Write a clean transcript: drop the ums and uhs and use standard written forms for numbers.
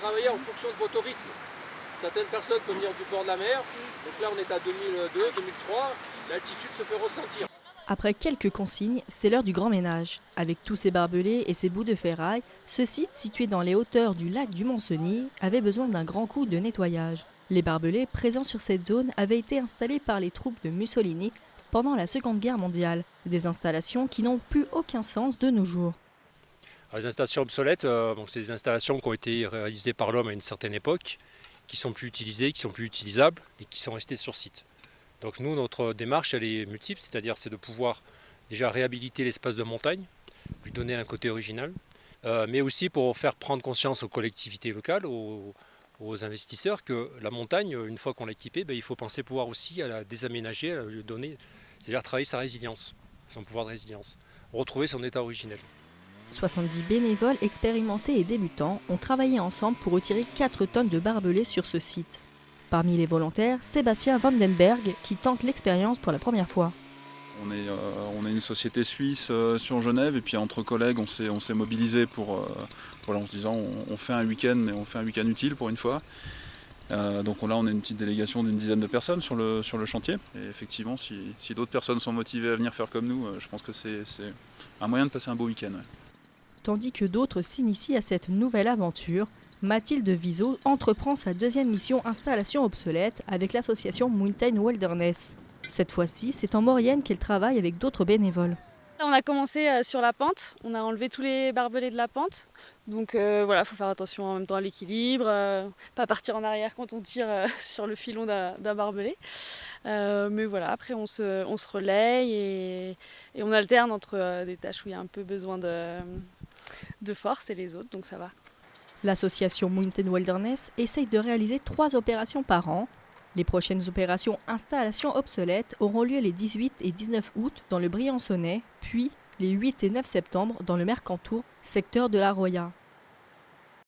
travailler en fonction de votre rythme. Certaines personnes peuvent venir du bord de la mer, donc là on est à 2002, 2003, l'altitude se fait ressentir. Après quelques consignes, c'est l'heure du grand ménage. Avec tous ces barbelés et ces bouts de ferraille, ce site, situé dans les hauteurs du lac du Mont-Cenis, avait besoin d'un grand coup de nettoyage. Les barbelés présents sur cette zone avaient été installés par les troupes de Mussolini pendant la Seconde Guerre mondiale. Des installations qui n'ont plus aucun sens de nos jours. Alors, les installations obsolètes, c'est des installations qui ont été réalisées par l'homme à une certaine époque, qui ne sont plus utilisées, qui ne sont plus utilisables et qui sont restées sur site. Donc nous, notre démarche, elle est multiple, c'est-à-dire c'est de pouvoir déjà réhabiliter l'espace de montagne, lui donner un côté original, mais aussi pour faire prendre conscience aux collectivités locales, aux investisseurs, que la montagne, une fois qu'on l'a équipée, il faut penser pouvoir aussi à la désaménager, à lui donner, c'est-à-dire travailler sa résilience, son pouvoir de résilience, retrouver son état originel. 70 bénévoles expérimentés et débutants ont travaillé ensemble pour retirer 4 tonnes de barbelés sur ce site. Parmi les volontaires, Sébastien Vandenberg qui tente l'expérience pour la première fois. On est une société suisse sur Genève et puis entre collègues on s'est mobilisé pour en se disant on fait un week-end mais on fait un week-end utile pour une fois. Donc là on est une petite délégation d'une dizaine de personnes sur le chantier et effectivement si d'autres personnes sont motivées à venir faire comme nous, je pense que c'est un moyen de passer un beau week-end. Ouais. Tandis que d'autres s'initient à cette nouvelle aventure, Mathilde Viseau entreprend sa deuxième mission installation obsolète avec l'association Mountain Wilderness. Cette fois-ci, c'est en Maurienne qu'elle travaille avec d'autres bénévoles. On a commencé sur la pente, on a enlevé tous les barbelés de la pente. Donc voilà, il faut faire attention en même temps à l'équilibre, pas partir en arrière quand on tire sur le filon d'un barbelé. Mais voilà, après on se relaye et on alterne entre des tâches où il y a un peu besoin de force et les autres, donc ça va. L'association Mountain Wilderness essaye de réaliser 3 opérations par an. Les prochaines opérations installations obsolètes auront lieu les 18 et 19 août dans le Briançonnais, puis les 8 et 9 septembre dans le Mercantour, secteur de la Roya.